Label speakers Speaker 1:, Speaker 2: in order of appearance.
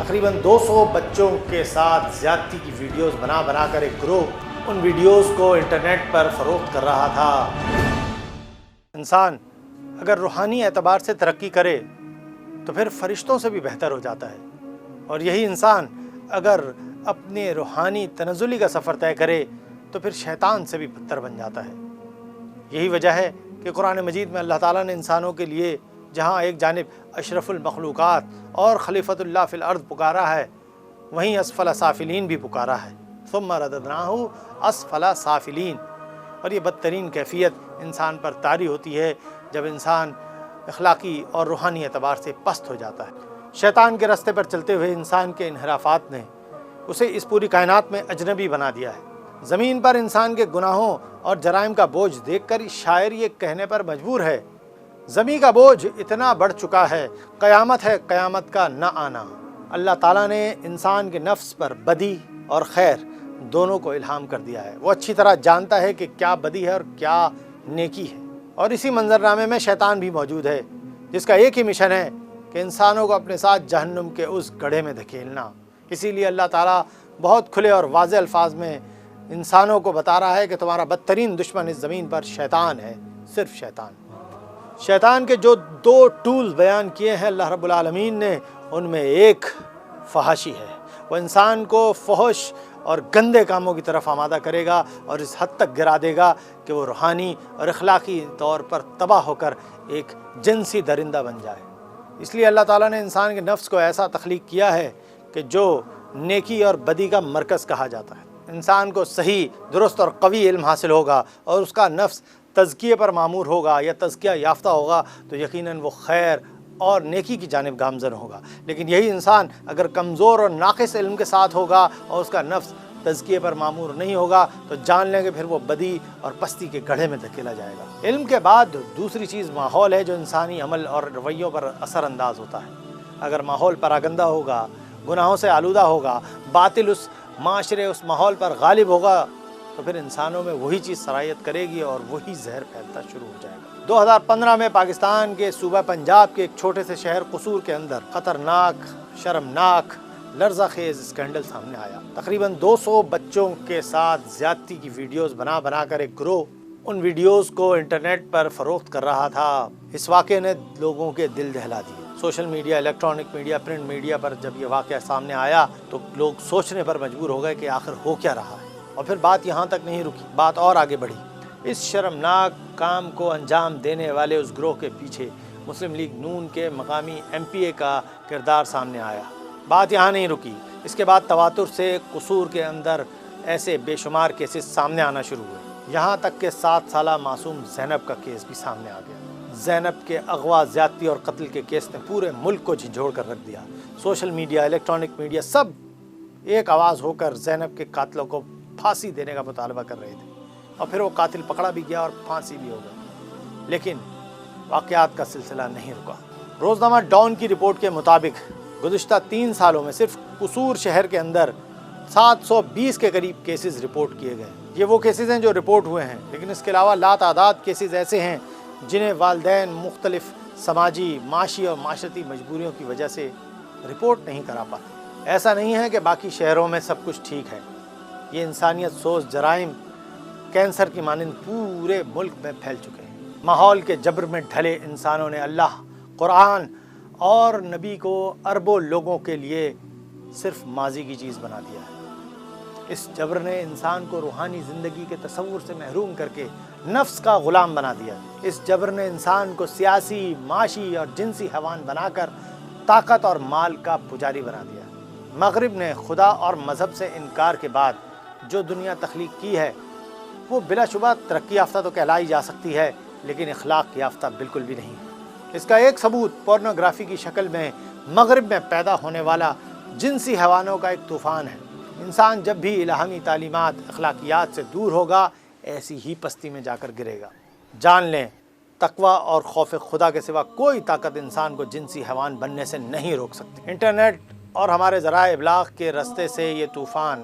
Speaker 1: تقریباً 200 بچوں کے ساتھ زیادتی کی ویڈیوز بنا بنا کر ایک گروہ ان ویڈیوز کو انٹرنیٹ پر فروخت کر رہا تھا۔ انسان اگر روحانی اعتبار سے ترقی کرے تو پھر فرشتوں سے بھی بہتر ہو جاتا ہے، اور یہی انسان اگر اپنے روحانی تنزلی کا سفر طے کرے تو پھر شیطان سے بھی بدتر بن جاتا ہے۔ یہی وجہ ہے کہ قرآن مجید میں اللہ تعالیٰ نے انسانوں کے لیے جہاں ایک جانب اشرف المخلوقات اور خلیفۃ اللہ فی الارض پکارا ہے، وہیں اسفل سافلین بھی پکارا ہے، ثم رددناہ اسفل سافلین۔ اور یہ بدترین کیفیت انسان پر طاری ہوتی ہے جب انسان اخلاقی اور روحانی اعتبار سے پست ہو جاتا ہے۔ شیطان کے راستے پر چلتے ہوئے انسان کے انحرافات نے اسے اس پوری کائنات میں اجنبی بنا دیا ہے۔ زمین پر انسان کے گناہوں اور جرائم کا بوجھ دیکھ کر شاعر یہ کہنے پر مجبور ہے، زمین کا بوجھ اتنا بڑھ چکا ہے، قیامت ہے قیامت کا نہ آنا۔ اللہ تعالیٰ نے انسان کے نفس پر بدی اور خیر دونوں کو الہام کر دیا ہے۔ وہ اچھی طرح جانتا ہے کہ کیا بدی ہے اور کیا نیکی ہے، اور اسی منظرنامے میں شیطان بھی موجود ہے جس کا ایک ہی مشن ہے کہ انسانوں کو اپنے ساتھ جہنم کے اس گڑھے میں دھکیلنا۔ اسی لیے اللہ تعالیٰ بہت کھلے اور واضح الفاظ میں انسانوں کو بتا رہا ہے کہ تمہارا بدترین دشمن اس زمین پر شیطان ہے، صرف شیطان۔ شیطان کے جو 2 ٹولز بیان کیے ہیں اللہ رب العالمین نے، ان میں ایک فحاشی ہے۔ وہ انسان کو فحش اور گندے کاموں کی طرف آمادہ کرے گا اور اس حد تک گرا دے گا کہ وہ روحانی اور اخلاقی طور پر تباہ ہو کر ایک جنسی درندہ بن جائے۔ اس لیے اللہ تعالیٰ نے انسان کے نفس کو ایسا تخلیق کیا ہے کہ جو نیکی اور بدی کا مرکز کہا جاتا ہے۔ انسان کو صحیح، درست اور قوی علم حاصل ہوگا اور اس کا نفس تزکیے پر معمور ہوگا یا تزکیہ یافتہ ہوگا تو یقیناً وہ خیر اور نیکی کی جانب گامزن ہوگا۔ لیکن یہی انسان اگر کمزور اور ناقص علم کے ساتھ ہوگا اور اس کا نفس تزکیے پر معمور نہیں ہوگا تو جان لیں کہ پھر وہ بدی اور پستی کے گڑھے میں دھکیلا جائے گا۔ علم کے بعد دوسری چیز ماحول ہے جو انسانی عمل اور رویوں پر اثر انداز ہوتا ہے۔ اگر ماحول پراگندہ ہوگا، گناہوں سے آلودہ ہوگا، باطل اس معاشرے اس ماحول پر غالب ہوگا تو پھر انسانوں میں وہی چیز سرایت کرے گی اور وہی زہر پھیلتا شروع ہو جائے گا۔ 2015 میں پاکستان کے صوبہ پنجاب کے ایک چھوٹے سے شہر قصور کے اندر خطرناک، شرمناک، لرزہ خیز اسکینڈل سامنے آیا۔ تقریباً 200 بچوں کے ساتھ زیادتی کی ویڈیوز بنا بنا کر ایک گروہ ان ویڈیوز کو انٹرنیٹ پر فروخت کر رہا تھا۔ اس واقعے نے لوگوں کے دل دہلا دیے۔ Social media, electronic media, print media پر جب یہ واقعہ سامنے آیا تو لوگ سوچنے پر مجبور ہو گئے کہ آخر ہو کیا رہا ہے۔ اور پھر بات یہاں تک نہیں رکی، بات اور آگے بڑھی۔ اس شرمناک کام کو انجام دینے والے اس گروہ کے پیچھے مسلم لیگ نون کے مقامی MPA کا کردار سامنے آیا۔ بات یہاں نہیں رکی، اس کے بعد تواتر سے قصور کے اندر ایسے بے شمار کیسز سامنے آنا شروع ہوئے، یہاں تک کہ 7 سالہ معصوم زینب کا کیس بھی سامنے آ گیا۔ زینب کے اغوا، زیادتی اور قتل کے کیس نے پورے ملک کو جھنجھوڑ کر رکھ دیا۔ سوشل میڈیا، الیکٹرانک میڈیا سب ایک آواز ہو کر زینب کے قاتلوں کو پھانسی دینے کا مطالبہ کر رہے تھے، اور پھر وہ قاتل پکڑا بھی گیا اور پھانسی بھی ہو گئی۔ لیکن واقعات کا سلسلہ نہیں رکا۔ روزنامہ ڈان کی رپورٹ کے مطابق گزشتہ 3 سالوں میں صرف قصور شہر کے اندر 720 کے قریب کیسز رپورٹ کیے گئے۔ یہ وہ کیسز ہیں جو رپورٹ ہوئے ہیں، لیکن اس کے علاوہ لاتعداد کیسز ایسے ہیں جنہیں والدین مختلف سماجی، معاشی اور معاشرتی مجبوریوں کی وجہ سے رپورٹ نہیں کرا پاتے۔ ایسا نہیں ہے کہ باقی شہروں میں سب کچھ ٹھیک ہے، یہ انسانیت سوز جرائم کینسر کی مانند پورے ملک میں پھیل چکے ہیں۔ ماحول کے جبر میں ڈھلے انسانوں نے اللہ، قرآن اور نبی کو اربوں لوگوں کے لیے صرف ماضی کی چیز بنا دیا ہے۔ اس جبر نے انسان کو روحانی زندگی کے تصور سے محروم کر کے نفس کا غلام بنا دیا۔ اس جبر نے انسان کو سیاسی، معاشی اور جنسی حیوان بنا کر طاقت اور مال کا پجاری بنا دیا۔ مغرب نے خدا اور مذہب سے انکار کے بعد جو دنیا تخلیق کی ہے وہ بلا شبہ ترقی یافتہ تو کہلائی جا سکتی ہے، لیکن اخلاق یافتہ بالکل بھی نہیں ہے۔ اس کا ایک ثبوت پورنوگرافی کی شکل میں مغرب میں پیدا ہونے والا جنسی حیوانوں کا ایک طوفان ہے۔ انسان جب بھی الہامی تعلیمات، اخلاقیات سے دور ہوگا ایسی ہی پستی میں جا کر گرے گا۔ جان لیں، تقوی اور خوف خدا کے سوا کوئی طاقت انسان کو جنسی حیوان بننے سے نہیں روک سکتی۔ انٹرنیٹ اور ہمارے ذرائع ابلاغ کے رستے سے یہ طوفان